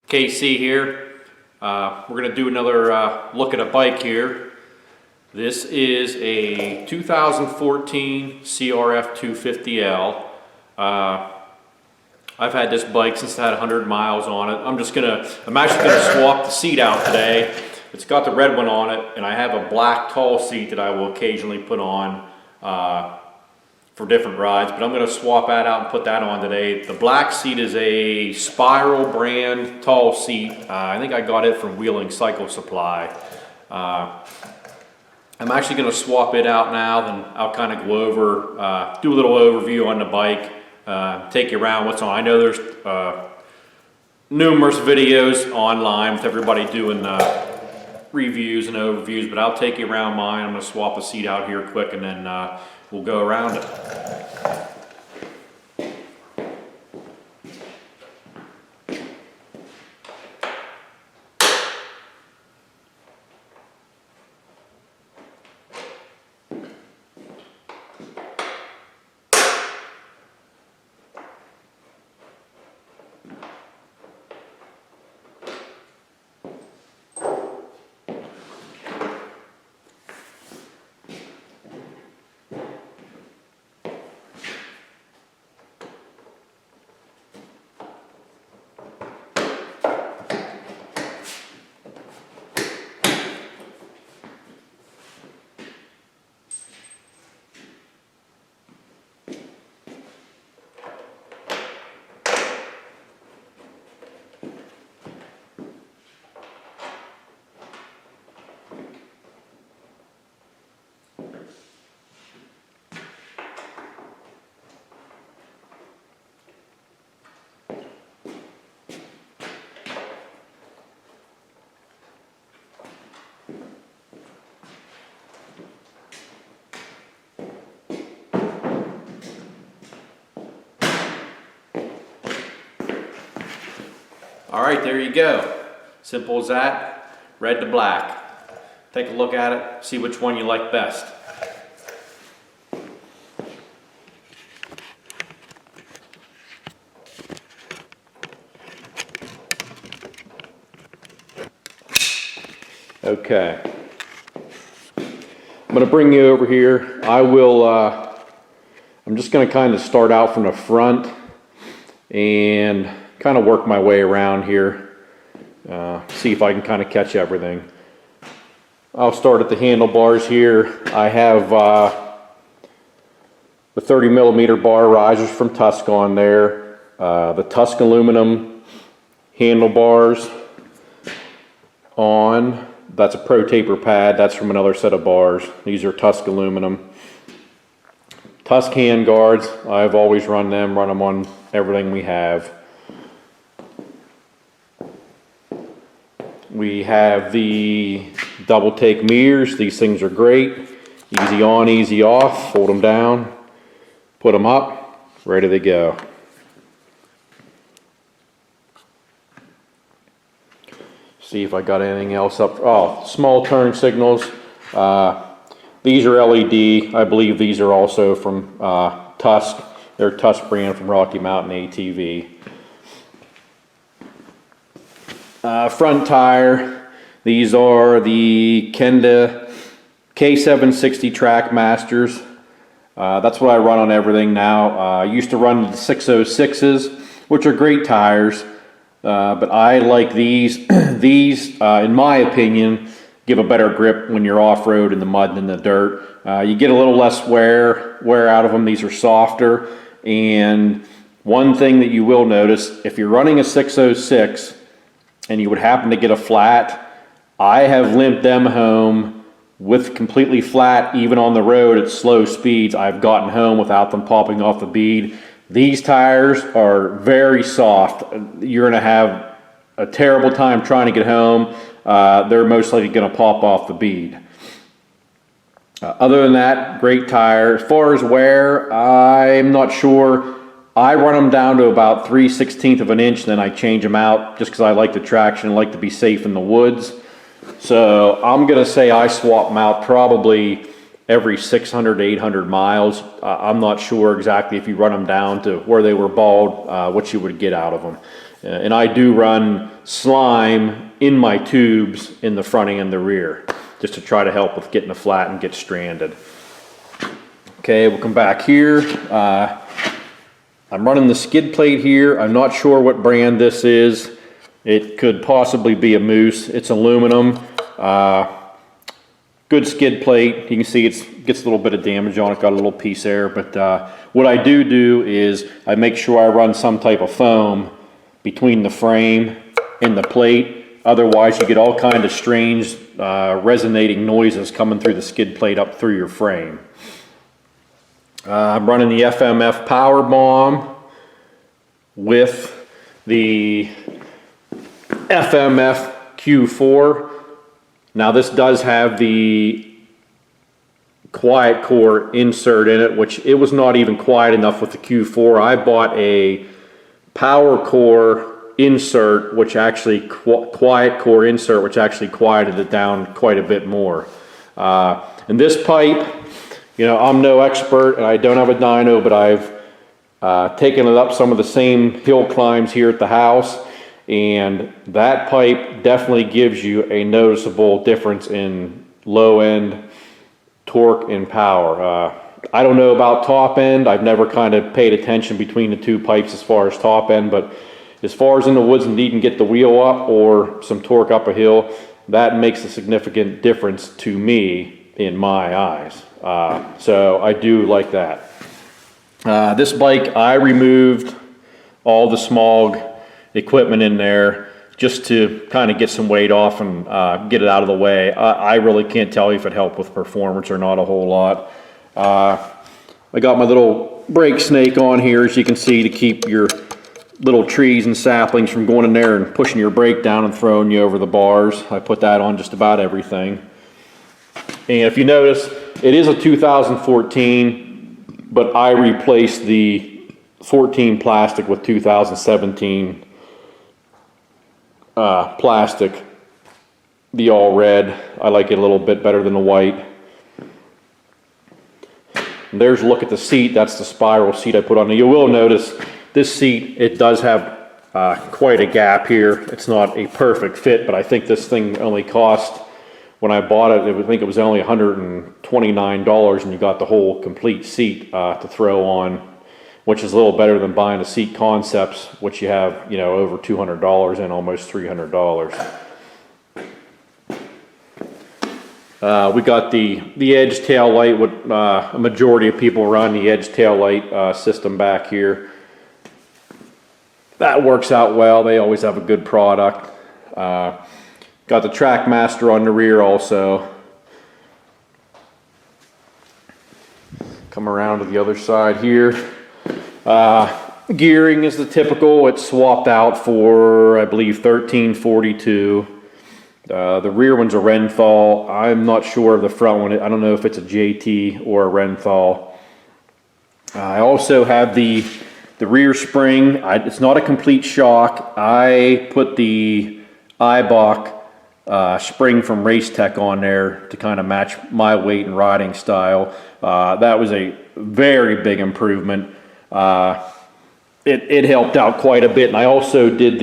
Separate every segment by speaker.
Speaker 1: KC here. We're going to do another look at a bike here. This is a 2014 CRF 250L. I've had this bike since it had 100 miles on it. I'm actually gonna swap the seat out today. It's got the red one on it, and I have a black tall seat that I will occasionally put on for different rides, but I'm gonna swap that out and put that on today. The black seat is a Spiral brand tall seat. I think I got it from Wheeling Cycle Supply. I'm actually gonna swap it out now, then I'll kind of go over, do a little overview on the bike, take you around what's on. I know there's numerous videos online with everybody doing reviews and overviews, but I'll take you around mine. I'm gonna swap the seat out here quick, and then we'll go around it. All right, there you go. Simple as that, red to black. Take a look at it, see which one you like best. Okay. I'm gonna bring you over here. I'm just gonna kind of start out from the front and kind of work my way around here, see if I can kind of catch everything. I'll start at the handlebars here. I have the 30mm bar risers from Tusk on there, the Tusk aluminum handlebars on. That's a Pro Taper pad. That's from another set of bars. These are Tusk aluminum. Tusk hand guards. I've always run them on everything we have. We have the double take mirrors. These things are great. Easy on, easy off. Fold them down, put them up, ready to go. See if I got anything else up. Oh, small turn signals. These are LED. I believe these are also from Tusk. They're Tusk brand from Rocky Mountain ATV. Front tire, these are the Kenda K760 Trackmasters. That's what I run on everything now. I used to run the 606s, which are great tires, but I like these. These, in my opinion, give a better grip when you're off-road in the mud and in the dirt. You get a little less wear out of them. These are softer, and one thing that you will notice, if you're running a 606, and you would happen to get a flat, I have limped them home with completely flat, even on the road at slow speeds. I've gotten home without them popping off the bead. These tires are very soft. You're gonna have a terrible time trying to get home. They're most likely gonna pop off the bead. Other than that, great tire. As far as wear, I'm not sure. I run them down to about 3/16 of an inch, then I change them out just because I like the traction and like to be safe in the woods. So I'm gonna say I swap them out probably every 600 to 800 miles. I'm not sure exactly if you run them down to where they were bald, what you would get out of them. And I do run slime in my tubes in the front and the rear, just to try to help with getting the flat and get stranded. Okay, we'll come back here. I'm running the skid plate here. I'm not sure what brand this is. It could possibly be a Moose. It's aluminum. Good skid plate. You can see it gets a little bit of damage on it. Got a little piece there. But what I do is I make sure I run some type of foam between the frame and the plate. Otherwise, you get all kind of strange resonating noises coming through the skid plate up through your frame. I'm running the FMF Power Bomb with the FMF Q4. Now this does have the quiet core insert in it, which it was not even quiet enough with the Q4. I bought a power core insert, which actually quiet core insert, which actually quieted it down quite a bit more. And this pipe, you know, I'm no expert and I don't have a dyno, but I've taken it up some of the same hill climbs here at the house, and that pipe definitely gives you a noticeable difference in low end torque and power. I don't know about top end. I've never kind of paid attention between the two pipes as far as top end, but as far as in the woods and needing to get the wheel up or some torque up a hill, that makes a significant difference to me in my eyes. So I do like that. This bike, I removed all the smog equipment in there just to kind of get some weight off and get it out of the way. I really can't tell you if it helped with performance or not a whole lot. I got my little brake snake on here, as you can see, to keep your little trees and saplings from going in there and pushing your brake down and throwing you over the bars. I put that on just about everything. And if you notice, it is a 2014, but I replaced the 14 plastic with 2017 plastic, the all red. I like it a little bit better than the white. And there's a look at the seat. That's the spiral seat I put on. You will notice this seat, it does have quite a gap here. It's not a perfect fit, but I think this thing only cost, when I bought it, I think it was only $129, and you got the whole complete seat to throw on, which is a little better than buying a seat concepts, which you have, you know, over $200 and almost $300. We got the edge tail light. What a majority of people run, the edge tail light system back here. That works out well. They always have a good product. Got the Trackmaster on the rear also. Come around to the other side here. Gearing is the typical. It's swapped out for, I believe, 1342. The rear one's a Renthal. I'm not sure of the front one. I don't know if it's a JT or a Renthal. I also have the rear spring. It's not a complete shock. I put the Eibach spring from Race Tech on there to kind of match my weight and riding style. That was a very big improvement. It helped out quite a bit. And I also did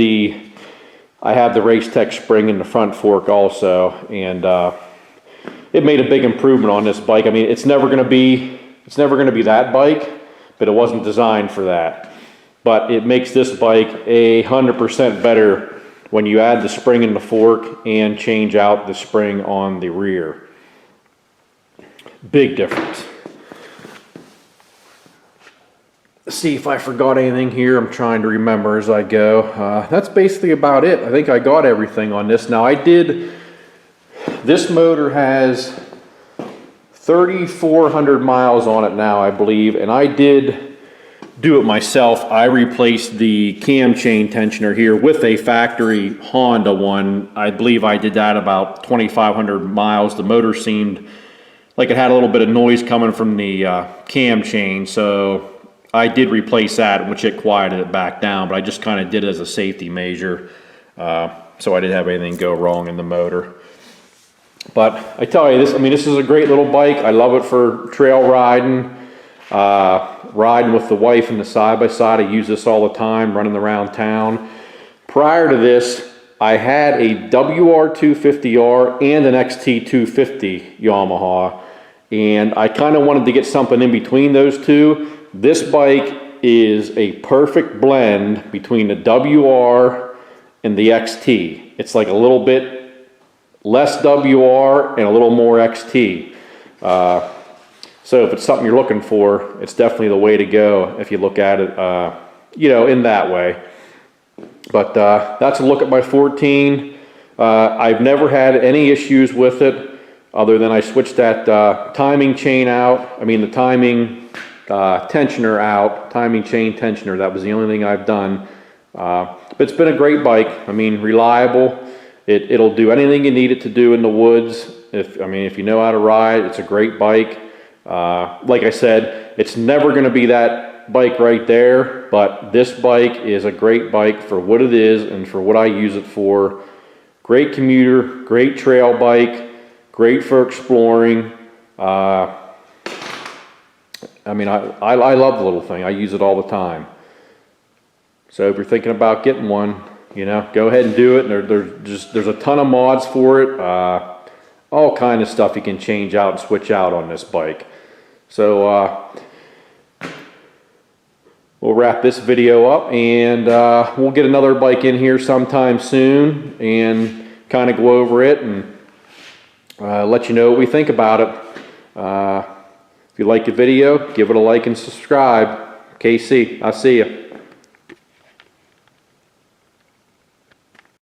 Speaker 1: I have the Race Tech spring in the front fork also, and it made a big improvement on this bike. I mean, it's never going to be that bike, but it wasn't designed for that. But it makes this bike 100% better when you add the spring in the fork and change out the spring on the rear. Big difference. Let's see if I forgot anything here. I'm trying to remember as I go. That's basically about it. I think I got everything on this. Now this motor has 3,400 miles on it now, I believe, and I did do it myself. I replaced the cam chain tensioner here with a factory Honda one. I believe I did that about 2,500 miles. The motor seemed like it had a little bit of noise coming from the cam chain, so I did replace that, which it quieted it back down, but I just kind of did it as a safety measure, so I didn't have anything go wrong in the motor. But I tell you, this is a great little bike. I love it for trail riding, riding with the wife in the side-by-side. I use this all the time, running around town. prior to this, I had a WR250R and an XT250 Yamaha, and I kind of wanted to get something in between those two. This bike is a perfect blend between the WR and the XT. It's like a little bit less WR and a little more XT. So if it's something you're looking for, it's definitely the way to go if you look at it, you know, in that way. But that's a look at my 14. I've never had any issues with it other than I switched that timing chain out. I mean the timing tensioner out, timing chain tensioner. That was the only thing I've done. But it's been a great bike. I mean, reliable. It'll do anything you need it to do in the woods. If you know how to ride, it's a great bike. Like I said, it's never going to be that bike right there, but this bike is a great bike for what it is and for what I use it for. Great commuter, great trail bike, great for exploring. I love the little thing. I use it all the time. So if you're thinking about getting one, you know, go ahead and do it. There's a ton of mods for it. All kind of stuff you can change out and switch out on this bike. So we'll wrap this video up, and we'll get another bike in here sometime soon and kind of go over it and let you know what we think about it. If you like the video, give it a like and subscribe. KC, I'll see you.